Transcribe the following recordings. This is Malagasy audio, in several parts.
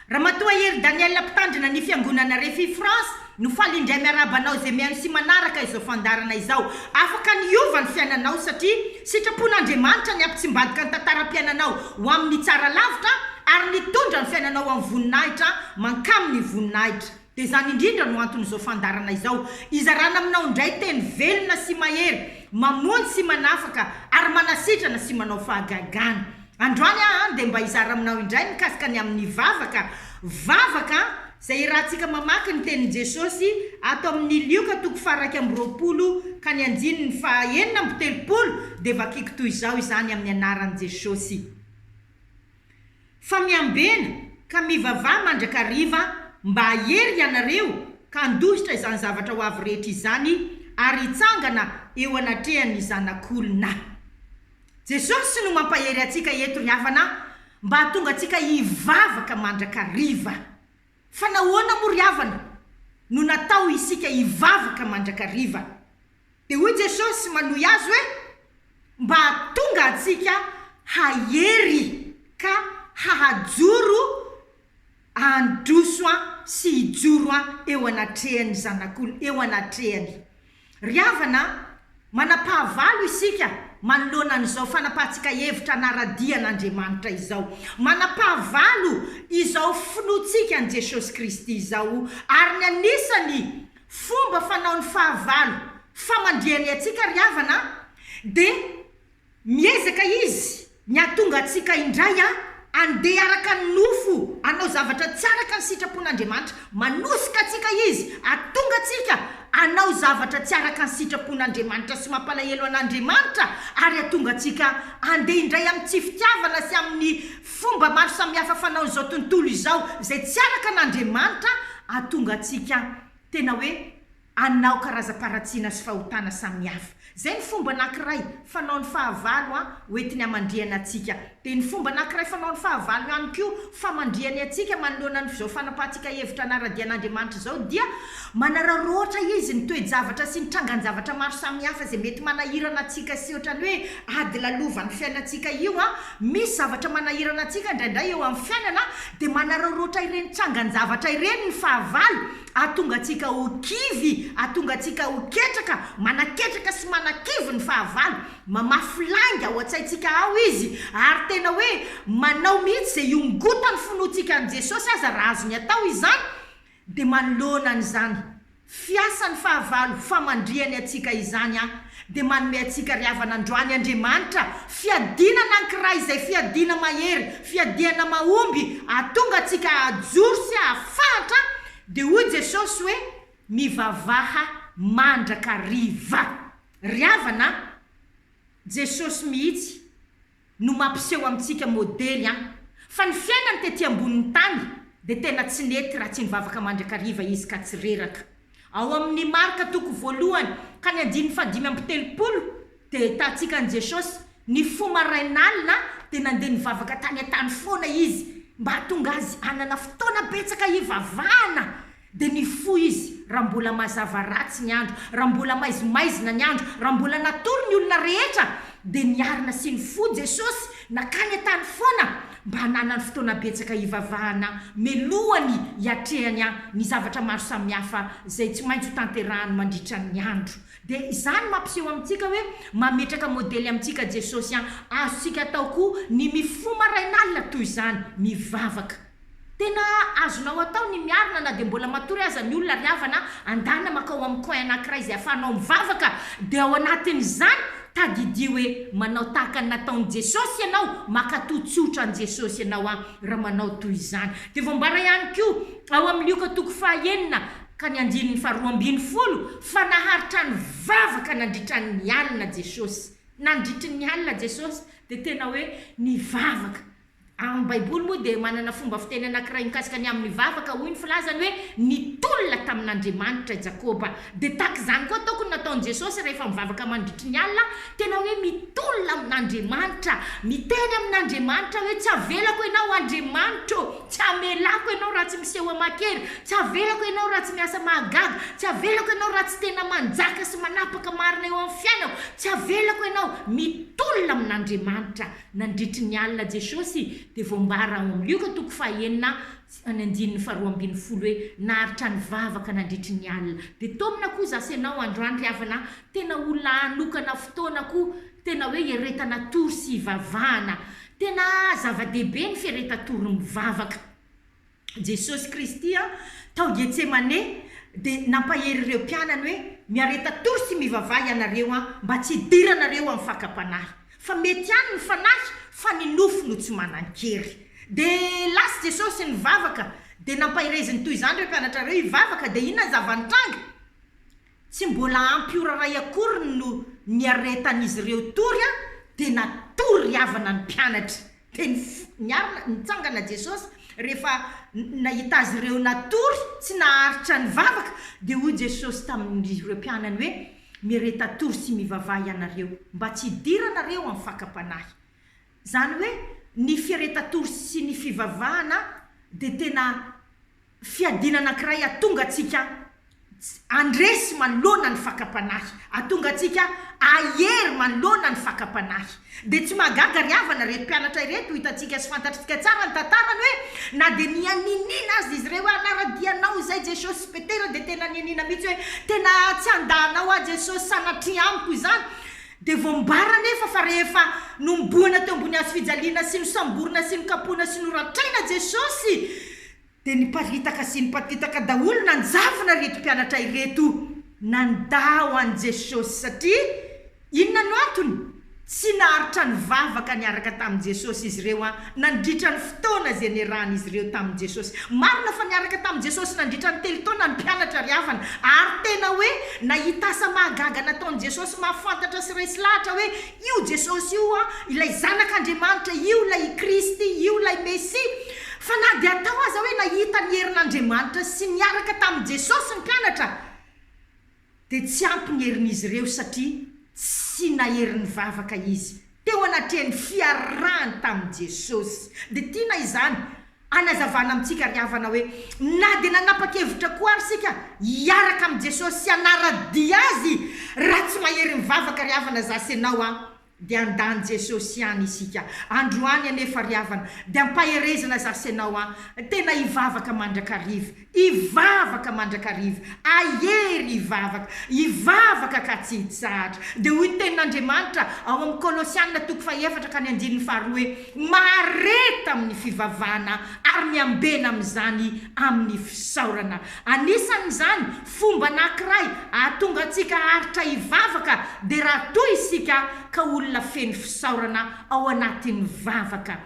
Ramatoa Hery Daniel mpitandrina ny fiangonana Refi France no faly indray miarabanao zay mihaino sy manaraka izao fandarana izao. Afaka niova ny fiainanao satria sitrapon'Andriamanitra ny ampitsimbadika ny tantaram-piainanao ho amin'ny tsara lavitra ary nitondra ny fiainanao amin'ny voninahitra mankamy ny voninahitra. Dia zany indrindra no anton'izao fandarana izao. Izarana aminao indray teny velona sy mahery, mamonjy sy manafaka ary manasitrana sy manao fahagagana. Androany dia mba izara aminao indray mikasika ny amin'ny vavaka zay rahantsika mamaky ny tenin Jesosy ato amin'ny Lioka 2:20 ka ny anjiny ny 9:30 dia vakiko toy izao izany amin'ny anaran'i Jesosy. Fa miambena ka mivavaha mandrakariva mba ahery ianareo ka andositra izany zavatra ho avy rehetra izany ary hitsangana eo anatrehan'ny zanak'olona. Jesosy no mampahery atsika eto ry havana mba hatonga atsika hivavaka mandrakariva. Fa nahoana mo ry havana no natao isika hivavaka mandrakariva? Dia hoy Jesosy manohy azy hoe mba hatonga atsika hahery ka hahajoro androsoa sy hijoroa eo anatrehan'ny zanak'olona, eo anatrehany. Ry havana, manapahavalo isika manoloana an'izao fanapahantsika hevitra naradian'Andriamanitra izao. Manapahavalo izao finoantsika an' Jesosy Kristy izao ary ny anisany fomba fanao ny fahavalo famandriany atsika ry havana dia miezaka izy ny hatonga atsika indray andeha araka ny nofo anao zavatra tsy araka ny sitrapon'Andriamanitra, manosika atsika izy hatonga atsika anao zavatra tsy araka ny sitrapon'Andriamanitra sy mampalahelo an'Andriamanitra ary hatonga atsika andeha indray amin'ny tsy fitiavana sy amin'ny fomba maro samihafa fanao izao tontolo izao zay tsy araka an'Andriamanitra, hatonga atsika tena hoe anao karazam-paratsiana sy fahotana samihafa. Zay ny fomba anankiray fanao ny fahavalo hoentiny hamandriana atsika. Dia ny fomba anankiray fanao ny fahavalo ihany koa famandriany atsika manoloana n'izao fanapahantsika hevitra naradian'Andriamanitra izao dia manararaotra izy ny toe-javatra sy ny trangan-javatra maro samihafa zay mety manahirana atsika sy ohatrany hoe ady lalova ny fiainantsika io misy zavatra manahirana atsika indraindray eo amin'ny fiainana dia manararaotra ireny trangan-javatra ireny ny fahavalo hatonga atsika ho kivy, hatonga atsika ho ketraka, manaketraka sy manakivy ny fahavalo, mamafy langa ao an-tsaintsika ao izy ary tena hoe manao mihitsy zay iongotany finoantsika an' Jesosy aza raha azony atao izany dia manoloana an'izany fiasan'ny fahavalo famandriany atsika izany dia manome atsika ry havana androany Andriamanitra fiadina anankiray izay fiadina mahery, fiadina mahomby hatonga atsika hajoro sy hahafahatra. Dia hoy Jesosy hoe mivavaha mandrakariva. Ry havana, Jesosy mihitsy no mampiseho amintsika modely fa ny fiainany tety ambonin'ny tany dia tena tsy nety raha tsy nivavaka mandrakariva izy ka tsy reraka. Ao amin'ny Marka 2:1 ka ny 5:30 dia ahitantsika an' Jesosy ny fomarain'alina dia nandeha nivavaka tany an-tany foana izy mba hatonga azy anana fotoana betsaka hivavahana. Dia ny fo izy raha mbola mazava ratsy ny andro, raha mbola maizimaizina ny andro, raha mbola natory ny olona rehetra dia niarina sy ny fo Jesosy nakany an-tany foana mba hanana ny fotoana betsaka hivavahana melohany hiatrehany ny zavatra maro samihafa zay tsy maintsy ho tanterahany mandritra ny andro. Dia izany mampiseho amintsika hoe mametraka modely amintsika Jesosy azontsika atao koa ny mifomarain'alina toy izany mivavaka. Tena azonao atao ny miarina na dia mbola matory aza ny olona ry havana andana makao amin'ny coin anankiray izay ahafahanao mivavaka dia ao anatin'izany tadidia hoe manao tahaka ny nataon'i Jesosy ianao, makatotsotra an' Jesosy ianao raha manao toy izany. Dia voambara ihany koa ao amin'ny Lioka 2:9 ka ny 2:20 fa naharitra ny vavaka nandritra ny alina Jesosy. Nandritra ny alina Jesosy dia tena hoe nivavaka. Amin'ny Baiboly moa dia manana fomba fiteny anankiray mikasika ny amin'ny vavaka hoy ny filazany hoe nitolona tamin'Andriamanitra Jakoba. Dia tahaka izany koa tokony nataon'i Jesosy rehefa mivavaka mandritry ny alina tena hoe mitolona amin'Andriamanitra, miteny amin'Andriamanitra hoe tsy avelako ianao Andriamanitra, tsy amelako ianao raha tsy miseho amakery, tsy avelako ianao raha tsy miasa mahagaga, tsy avelako ianao raha tsy tena manjaka sy manapaka marina eo amin'ny fiainao, tsy avelako ianao. Mitolona amin'Andriamanitra nandritry ny alina Jesosy dia voambara ao amin'ny Lioka toko fahaenina any andininy faharoa ambin'ny folo hoe naharitra ny vavaka nandritry ny alina. Dia tomina koa zasy ianao androany riavana tena olona anokana fotoana koa tena hoe heretana tory sy ivavahana, tena zava-dehibe ny fieretatory mivavaka. Jesosy Kristy tao Getsemane dia nampahery ireo mpianany hoe miareta tory sy mivavaha ianareo mba tsy hidiranareo amin'ny fakapanahy, fa mety ihany ny fanahy fa ny nofo no tsy manan-kery. Dia lasy Jesosy ny vavaka dia nampahireziny toy izany ireo mpianatra reo hivavaka. Dia inona zavanitranga? Tsy mbola ampy ora ray akory no niaretan'izy ireo tory dia natory havana ny mpianatra. Dia nitsangana Jesosy rehefa nahita azy ireo natory tsy naharitra ny vavaka dia hoy Jesosy tamin'ireo mpianany hoe mireta tory sy mivavaha ianareo mba tsy hidiranareo amin'ny fakapanahy. Zany hoe ny fieretatory sy ny fivavahana dia tena fiadina anankiray atonga antsika andresy manoloana ny fakapanahy, atonga antsika ahery manoloana ny fakapanahy. Dia tsy mahagaga ry havana reto mpianatra ireto hitantsika sy fantatritsika tsara ny tantarany hoe na dia nianinina azy izy ireo naradianao izay Jesosy Petera dia tena nianina mihitsy hoe tena tsy andahnao Jesosy sanatria amiko izany. Dia voambara nefa fa rehefa nomboana teo ambony hazo fijaliana sy nosamborina sy nokapoana sy noratraina Jesosy dia niparitaka sy nipatitaka daholo nanjavona reto mpianatra ireto nandao an Jesosy satria inona no antony? Tsy naharitra ny vavaka niaraka tamin'i Jesosy izy ireo nandritra ny fotoana izay niarahan'izy ireo tamin'i Jesosy. Marina fa niaraka tamin'i Jesosy nandritra ny telo taona ny mpianatra ry havana, ary tena hoe nahita asa mahagaga nataon'i Jesosy mahafantatra sy resy lahatra hoe io Jesosy io ilay zanak'Andriamanitra, io ilay Kristy, io ilay Mesia. Fa na dia atao aza hoe nahita ny herin'Andriamanitra sy niaraka tamin'i Jesosy ny mpianatra dia tsy ampy ny herin'izy ireo satria tsy naherin'ny vavaka izy. Teo anatrehany fiarahany tamin'i Jesosy. Dia tiana izany anazavana amintsika ry havana hoe na dia nanapa-kevitra koa ary sika hiaraka amin'i Jesosy sy hanaradia azy raha tsy mahery ny vavaka ry havana zasy ianao dia andany Jesosy ihany isika. Androany anefa ry havana dia ampaherezana zasy ianao tena hivavaka mandrakariva, hivavaka mandrakariva, ahery hivavaka ka tsy hitsahatra. Dia hoy ny tenin'Andriamanitra ao amin'ny Kolosianina toko faha-efatra ka ny andininy faharoa hoe mareta amin'ny fivavahana ary miambena amin'izany amin'ny fisaorana. Anisan'izany fomba anankiray ahatonga antsika haritra hivavaka dia raha toy isika ka olona feno fisaorana ao anatin'ny vavaka.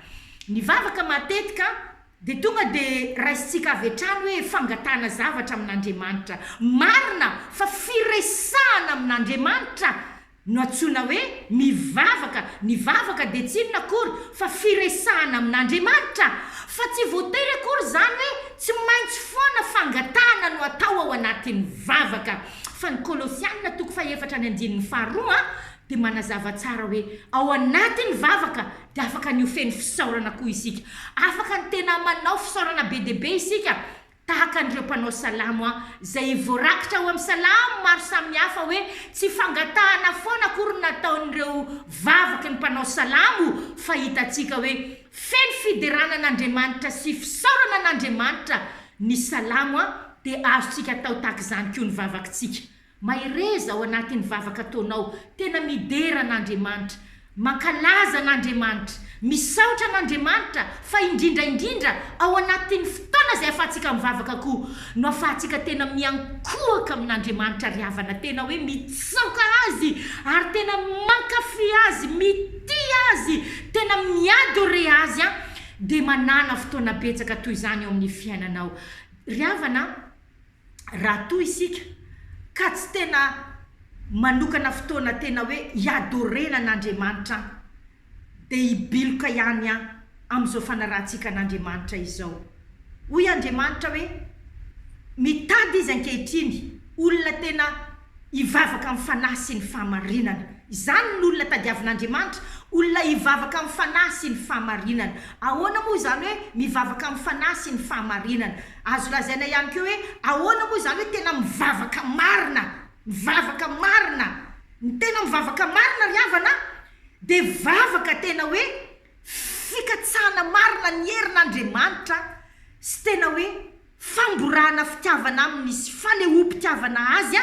Ny vavaka matetika dia tonga dia raisitsika avy hatrany hoe fangatana zavatra amin'Andriamanitra. Marina fa firesahana amin'Andriamanitra no antsoina hoe mivavaka. Ny vavaka dia tsy inona akory fa firesahana amin'Andriamanitra. Fa tsy voatery akory zany hoe tsy maintsy foana fangatana no atao ao anatin'ny vavaka. Fa ny Kolosianina toko faha-efatra ny andininy faharoa dia manazava tsara hoe ao anatin'ny vavaka dia afaka ny ofeny fisaorana koa isika. Afaka ny tena manao fisaorana be dia be isika tahaka an'ireo mpanao salamo izay voarakitra ao amin'ny salamo maro samihafa hoe tsy fangatahana foana akory nataon'ireo vavaka ny mpanao salamo, fa hitantsika hoe feno fideranan'Andriamanitra sy fisaorana an'Andriamanitra ny salamo dia azontsika atao tahaka izany koa ny vavakantsika. Mahereza ao anatin'ny vavaka ataonao tena midera an'Andriamanitra, mankalaza an'Andriamanitra, misaotra an'Andriamanitra, fa indrindraindrindra ao anatin'ny fotoana izay ahafahantsika mivavaka koa no ahafahantsika tena miankohaka amin'Andriamanitra ry havana, tena hoe mitsaoka azy ary tena mankafy azy, mity azy, tena miadore azy dia manana fotoana betsaka toy izany ao amin'ny fiainanao ry havana. Raha toy isika ka tsy tena manokana fotoana tena hoe hiadorena an'Andriamanitra dia hibiloka ihany amin'izao fanarahantsika an'Andriamanitra izao. Hoy Andriamanitra hoe mitady izy ankehitriny olona tena hivavaka amin'ny fanahy sy ny fahamarinana. Izany ny olona tadiavin'Andriamanitra, olona ivavaka amin'ny fanahy sy ny fahamarinana. Ahoana moa zany hoe mivavaka amin'ny fanahy sy ny fahamarinana? Azo lazaina ihany koa hoe ahoana moa zany hoe tena mivavaka marina, mivavaka marina. Ny tena mivavaka marina ry havana de vavaka tena hoe fikatsahana marina ny herin'Andriamanitra sy tena hoe famborana fitiavana aminy sy fanehom-pitiavana azy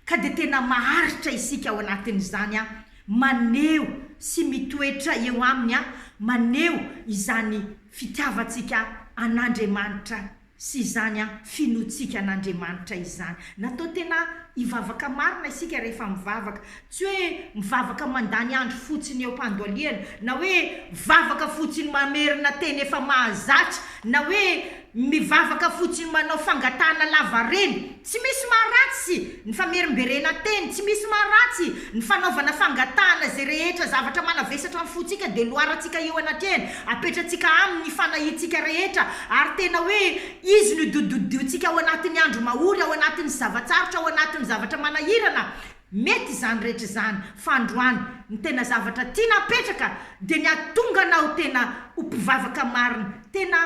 ka de tena maharitra isika ao anatin'izany maneho sy mitoetra eo aminy maneho izany fitiavantsika an'Andriamanitra sy izany finotsika an'Andriamanitra izany. Natao tena ivavaka marina isika rehefa mivavaka, tsy hoe mivavaka mandany andro fotsiny eo am-pandoaliana, na hoe vavaka fotsiny mamerina teny efa mahazatra, na hoe mivavaka fotsiny manao fangatana lava reny. Tsy misy maharatsy ny famerimberena teny, tsy misy maharatsy ny fanaovana fangatana zay rehetra zavatra manavesatra amin'ny fotsika de loarantsika eo anatreny, apetratsika amin'ny fanahitsika rehetra, ary tena hoe izy no dododiontsika ao anatin'ny andro mahory, ao anatin'ny zavatsarotra, ao anatin'ny zavatra manahirana. Mety zany rehetra zany fa androany ny tena zavatra tiana apetraka de ny atonga anao tena ho mpivavaka marina, tena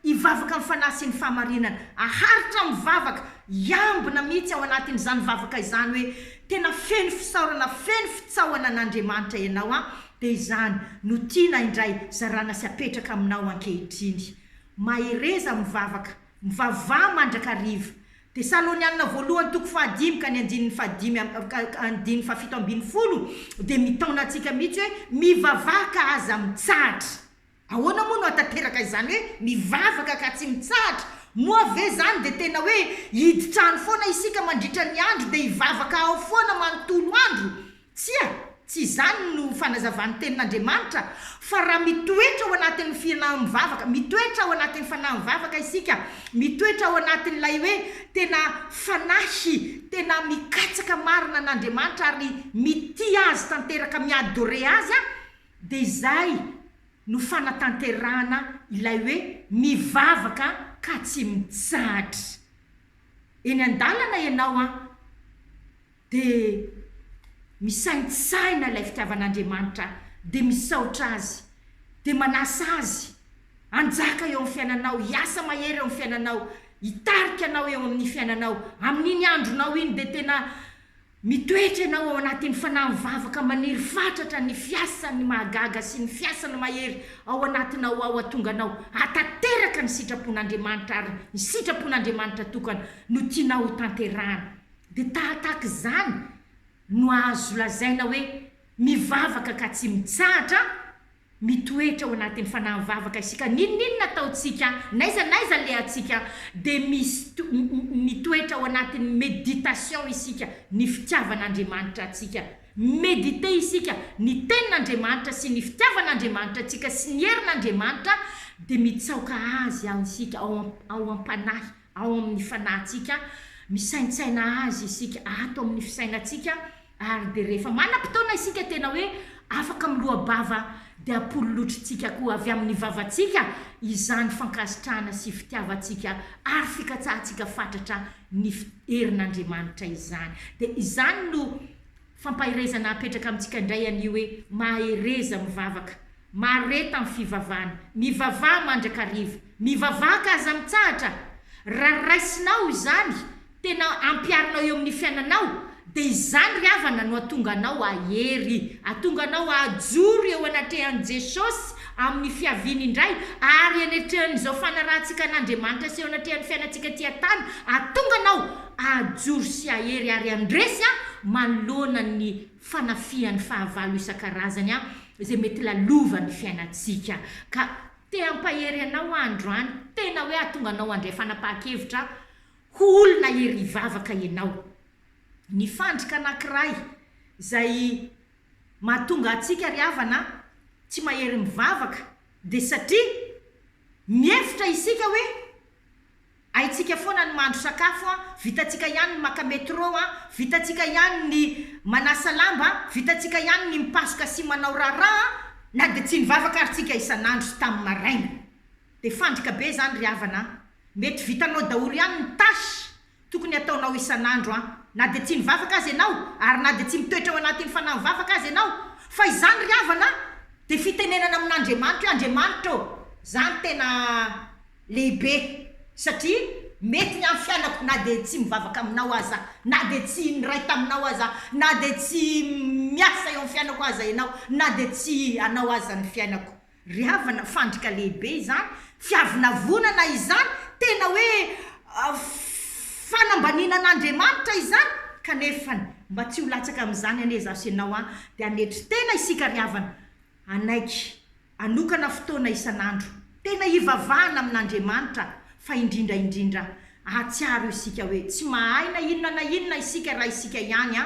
ivavaka amin'ny fanahy sy ny fahamarinana, aharitra mivavaka, iambina mihitsy ao anatin'izany vavaka izany hoe tena feno fisaorana, feno fitsaoana an'Andriamanitra ianao de izany no tiana indray zarana sy apetraka aminao ankehitriny. Mahereza mivavaka, mivavaha mandrakariva. Tesalonianina voalohany toko 5 ka ny 7:7 de mitaona antsika mihitsy hoe mivavaka aza mitsahatra. Ahoana moa no atateraka izany hoe mivavaka ka tsy mitsahatra? Moa ve zany de tena hoe hiditrany foana isika mandritra ny andro de hivavaka ao foana manontolo andro? Tsy zany no fanazavan'ny tenin'Andriamanitra, fa raha mitoetra ao anatin'ny fanahy mivavaka, mitoetra ao anatin'ny fanahy mivavaka isika, mitoetra ao anatin'ilay hoe tena fanahy, tena mikatsaka marina an'Andriamanitra ary mity azy tanteraka, miadore azy de izay no fanatanterahana ilay hoe mivavaka ka tsy mitsahatra. Eny an-dalana ianao de misaintsaina ilay fitiavan'Andriamanitra, de misaotra azy, de manasa azy anjaka eo amin'ny fiainanao, hiasa mahery eo amin'ny fiainanao, hitarika anao eo amin'ny fiainanao, amin'iny andronao iny de tena mitoetra ianao ao anatin'ny fanahy mivavaka maniry fatratra ny fiasan'ny mahagaga sy ny fiasan'ny mahery ao anatinao ao atonganao, atateraka ny sitrapon'Andriamanitra ary ny sitrapon'Andriamanitra tokana no tianao ho tanterahana. De tahaka izany no azo lazaina hoe mivavaka ka tsy mitsahatra, mitoetra ao anatin'ny fanahy mivavaka isika. Ninona ataontsika, naiza le atsika de mitoetra ao anatin'ny méditation isika, ny fitiavan'Andriamanitra atsika. Médite isika ny tenin'Andriamanitra sy ny fitiavan'Andriamanitra atsika sy ny herin'Andriamanitra, de mitsaoka azy ao isika ao am-panahy, ao amin'ny fanahytsika, misaintsaina azy isika ato amin'ny fisainatsika. Ary de rehefa manam-potoana isika tena hoe afaka miloha-bava de apololotritsika koa avy amin'ny vavantsika izany fankasitrahana sy fitiavantsika ary fikatsahantsika fatratra ny herin'Andriamanitra izany. De izany no fampahirezana apetraka amintsika indray an'io hoe mahereza mivavaka, mareta amin'ny fivavahana, mivavaha mandrakariva, mivavaka aza mitsahatra. Raha raisinao izany tena ampiarinao eo amin'ny fiainanao, de izany ry havana no atonga anao ahery, atonga anao ajoro eo anatrehan'i Jesosy amin'ny fiaviany indray, ary anatrehan'izao fanarahantsika an'Andriamanitra sy eo anatrehan'ny fiainantsika tia tany, atonga anao ajoro sy ahery ary andresy manoloana ny fanafihan'ny fahavalo isan-karazany izay mety lalova ny fiainantsika. Ka te ampahery anao androany, tena hoe atonga anao andray fanapahan-kevitra ho olona hery ivavaka ianao. Ny fandrika anankiray zay mahatonga atsika ry havana tsy mahery mivavaka de satria miefitra isika hoe aitsika foana ny mahandro sakafo vitatsika ihany ny maka métro vitatsika ihany ny manasa lamba, vitatsika ihany ny mipasoka sy manao raharaha, na de tsy nivavaka ary tsika isan'andro sy tamin'ny maraina. De fandrika be zany ry havana, mety vitanao daholo ihany ny tasy tokony ataonao isan'andro na de tsy mivavaka azy ianao, ary na de tsy mitoetra ao anatin'ny fanahy mivavaka azy ianao, fa izany ry havana de fitenenana amin'andriamanitra hoe andriamanitra zany tena lehibe satria mety ny amin'ny fiainako na de tsy mivavaka aminao aza na de tsy niray taminao aza na de tsy miasa eo amin'ny fiainako aza ianao na de tsy anao aza ny fiainako ry havana fandrika lehibe izany fiavina vonana izany tena hoe fanambaninan'andriamanitra izany kanefany mba tsy ho latsaka amin'izany ane zaho sy ianao de anetry tena isika ry havana anaiky anokana fotoana isan'andro tena hivavahana amin'andriamanitra fa indrindraindrindra ahatsiaro isika hoe tsy mahay na inona isika raha isika ihany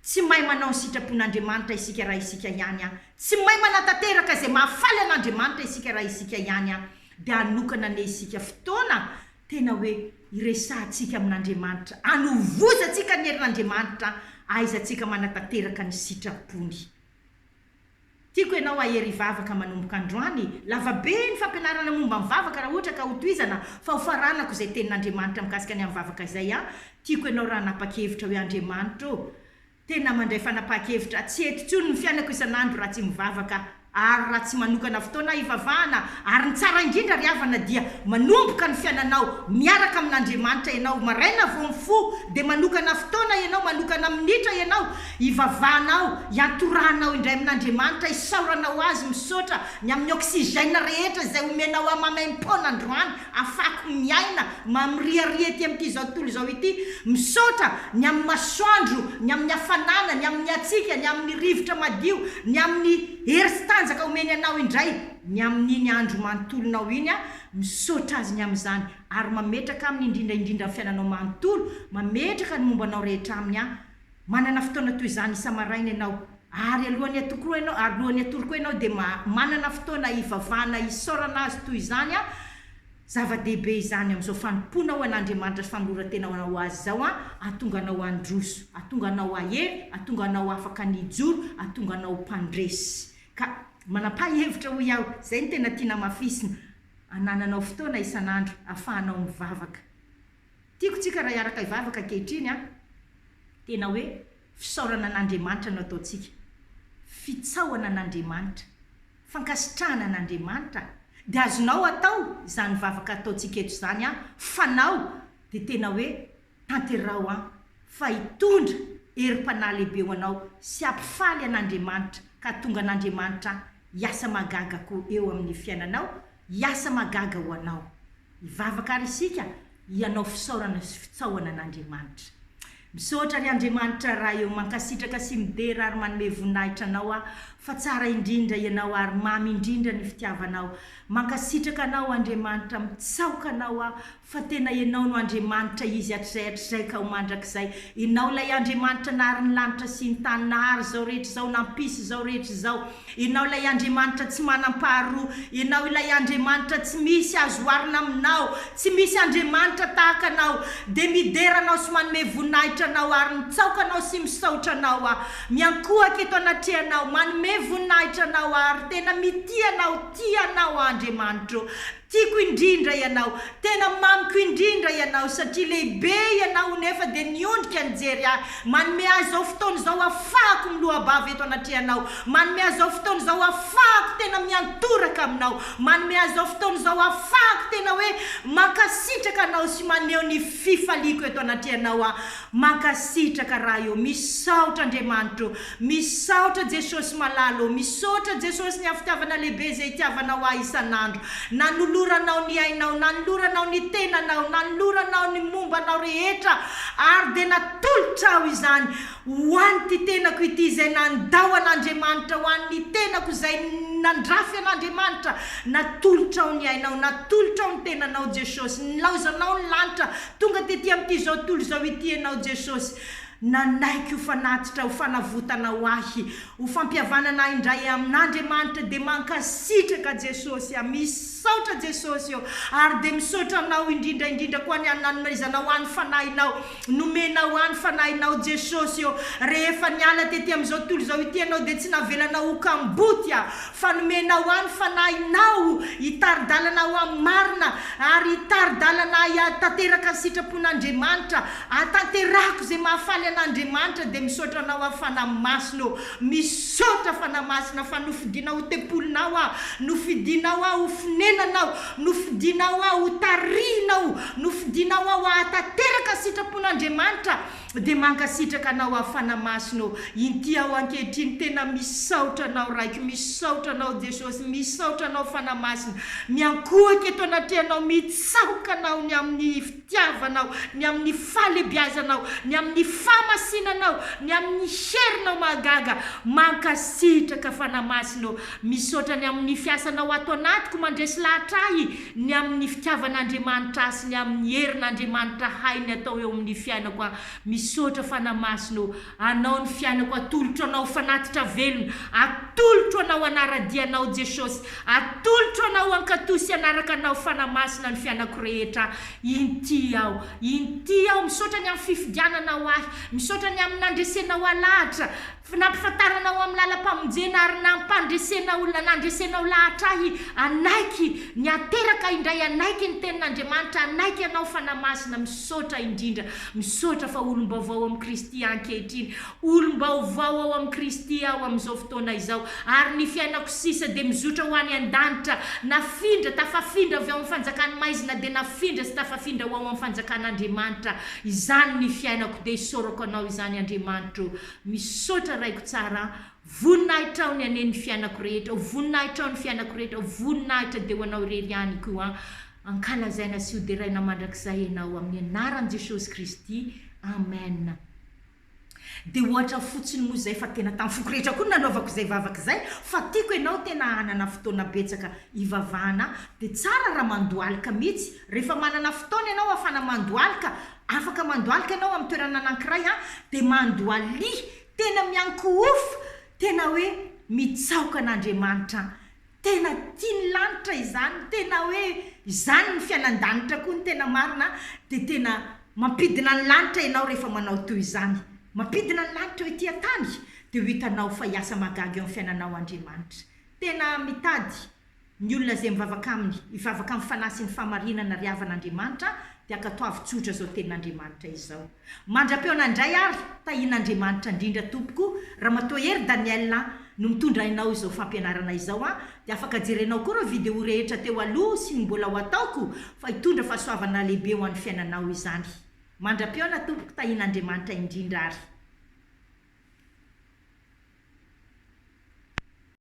tsy mahay manao ny sitrapon'andriamanitra isika raha isika ihany tsy mahay manatanteraka izay mahafaly an'andriamanitra isika raha isika ihany de anokana ane isika fotoana tena hoe iresantsika amin'andriamanitra anovozatsika ny herin'andriamanitra aizantsika manatanteraka ny sitrapony tiako ianao ahery vavaka manomboka androany lavabe ny fampianarana momba mivavaka raha ohatra ka hotoizana fa hofaranako izay tenin'andriamanitra mikasika ny amin'ny vavaka izay tiako ianao raha napakevitra hoe andriamanitra tena mandray fanapakevitra tsy eto-tsony ny fiainako isan'andro raha tsy mivavaka ary raha tsy manokana fotoana hivavahana ary ny tsara indrindra ry havana dia manomboka ny fiainanao miaraka amin'andriamanitra ianao maraina vo mifo de manokana fotoana ianao manokana minitra ianao hivavahanao hiantoranao indray amin'andriamanitra isaoranao azy misaotra ny amin'ny oxygène rehetra izay omenao amamaim-pona androany afako miaina mamiriariety amin'ity zao tontolo zao ity misaotra ny amin'ny masoandro ny amin'ny hafanana ny amin'ny atsika ny amin'ny rivotra madio ny amin'ny hery-tanjaka omeny anao indray ny amin'iny andro manontolonao iny misaotra azy ny amin'izany ary mametraka amin'ny indrindraindrindra ny fiainanao manontolo mametraka ny momba anao rehetra aminy manana fotoana toy izany isamaraina ianao ary alohany atokoro ianao ary alohany atoroko ianao de manana fotoana hivavahana isaorana azy toy izany zava-dehibe izany amin'izao fanompona ho an'andriamanitra sy fanolorantenao ho azy zao atonga anao androso atonga anao ahery atonga anao afaka nijoro atonga anao mpandresy ka manapa-hevitra ho iaho zay ny tena tiana mafisina anananao fotoana isan'andro ahafahanao mivavaka tiako tsika raha iaraka hivavaka ankehitriny tena hoe fisaorana an'andriamanitra no ataontsika fitsaoana an'andriamanitra fankasitrahana an'andriamanitra de azonao atao izany vavaka ataontsika eto izany fanao de tena hoe tanterao fa hitondra herim-panahy lehibe ho anao sy ampifaly an'andriamanitra ka tonga an'andriamanitra hiasa magagako eo amin'ny fiainanao hiasa magaga ho anao hivavaka ary isika ianao fisaorana sy fitsaoana an'andriamanitra misaotra ry andriamanitra raha eo mankasitraka sy midera ary manome voninahitra anao fa tsara indrindra ianao ary mamy indrindra ny fitiavanao mankasitraka anao andriamanitra mitsaoka anao fa tena ianao no andriamanitra izy atr'izay ka ho mandrakizay ianao lay andriamanitra nary ny lanitra sy ny tany nahary zao rehetra zao nampisy zao rehetra zao ianao lay andriamanitra tsy manam-paharoa ianao ilay andriamanitra tsy misy azo oarina aminao tsy misy andriamanitra tahaka anao de mideranao sy manome voninahitra anao ary mitsaoka anao sy misaotra anao miankohaka eto anatrehanao manome voninahitra anao ary tena mitianao tianao andriamanitra tiako indrindra ianao tena mamiko indrindra ianao satria lehibe ianao nefa de niondrika nijery manome azy zao fotoana zao afahako milohabavy eto anatrehanao manome azy zao fotoana zao afahako tena miantoraka aminao manome azy zao fotoana zao afahako tena hoe mankasitraka anao sy maneho ny fifaliko eto anatrehanao mankasitraka raha eo misaotra andriamanitra misaotra Jesosy malalo misaotra Jesosy ny afitiavana lehibe zay itiavanao isan'andro nanoloranao ny ainao nanoloranao ny tenanao nanoloranao ny mombanao rehetra ary de natolotrao izany ho an'ny ty tenako ity zay nandao an'andriamanitra ho an'ny tenako zay nandrafy an'andriamanitra natolotrao ny ainao natolotrao ny tenanao Jesosy nilaozanao ny lanitra tonga tety amin'ity zao tolo zao ity ianao Jesosy nanaiky ho fanatitra ho fanavotana ho ahy ho fampiavanana indray amin'andriamanitra de mankasitraka Jesosy misaotra Jesosy ary de misaotra anao indrindra koa ny nanomezanao any fanahinao nomenao any fanahinao Jesosy rehefa niala tety amin'izao tolo zao ity ianao de tsy navelanao ho kamboty fa nomenao any fanahinao hitaridalana ho amin'ny marina ary hitaridalana tanteraka ny sitrapon'andriamanitra atanterako zay mahafaly an'andriamanitra dia misaotra anao afana masina misaotra fana masina fa nofidinao ho tempolinao nofidinao ho finenanao nofidinao ho tarinao nofidinao ho atanteraka ny sitrapon'andriamanitra dia mankasitraka anao afana masina inty aho ankehitriny tena misaotra anao raiky misaotra anao Jesosy misaotra anao fana masina miankohaka eto anatrianao mitsaoka anao ny amin'ny fitiavanao ny amin'ny falebiazanao ny amin'ny famasinanao ny amin'ny herinao magaga mankasitraka fana masina misaotra ny amin'ny fiasanao ato anatiko mandresy lahatra ahy ny amin'ny fitiavan'andriamanitra sy ny amin'ny herin'andriamanitra hainy atao eo amin'ny fiainako misaotra fana masina anao ny fiainako atolotro anao fanatitra velona atolotro anao anaradianao Jesosy atolotro anao ankatosy anaraka anao fana masina ny fiainako rehetra inty aho misaotra ny amin'ny fifidiananao ahy misaotra ny amin'ny nandresenao alahatra nampifantaranao amin'ny lalam-pamonjena ary nandresenao lahatra ahy anaiky ny ateraka indray anaiky ny tenin'andriamanitra anaiky anao fana masina misaotra indrindra misaotra fa olom-baovao amin'ny Kristy ankehitriny olom-baovao ao amin'ny Kristy ao amin'izao fotoana izao ary ny fiainako sisa dia mizotra ho any an-danitra nafindra tafafindra avy ao amin'ny fanjakany maizina dia nafindra sy tafafindra ho ao amin'ny fanjakan'andriamanitra izany ny fiainako dia isorako anao izany Andriamanitra misaotra raiko tsara voninahitra ao ny aneny fiainako rehetra voninahitra ao ny fiainako rehetra voninahitra dia ho anao irery ihany koa ankalazaina sy hoderaina mandrakizay ianao amin'ny anaran'i Jesosy Kristy amen dia ohatra fotsiny moa zay fa tena tamin'ny foko rehetra koa nanaovako zay vavaka zay fa tiako ianao tena hanana fotoana betsaka ivavahana dia tsara raha mandoalika mihitsy rehefa manana fotoana ianao afana mandoalika afaka mandoalika ianao amin'ny toerana anankiray dia mandoalia tena miankohofo tena hoe mitsaoka an'Andriamanitra tena tiany lanitra izany tena hoe izany ny fiainan-danitra koa ny tena marina dia tena mampidina ny lanitra ianao rehefa manao toy izany mampidina ny lanitra hoe tia tany dia ho hitanao fa hiasa magaga eo amin'ny fiainanao Andriamanitra tena mitady ny olona zay mivavaka aminy ivavaka amin'ny fanasy ny famarinana ry havan'Andriamanitra dia akatoavy-tsotra zao tenin'Andriamanitra izao mandra-peona indray ary tahian'Andriamanitra indrindra tompoko Ramatoa Hery Daniel no mitondra ainao izao fampianarana izao dia afaka jerenao koa ireo vidéo rehetra teo aloha sy ny mbola ho ataoko fa hitondra fahasoavana lehibe ho an'ny fiainanao izany mandra-peona tompoko tahian'Andriamanitra indrindra ary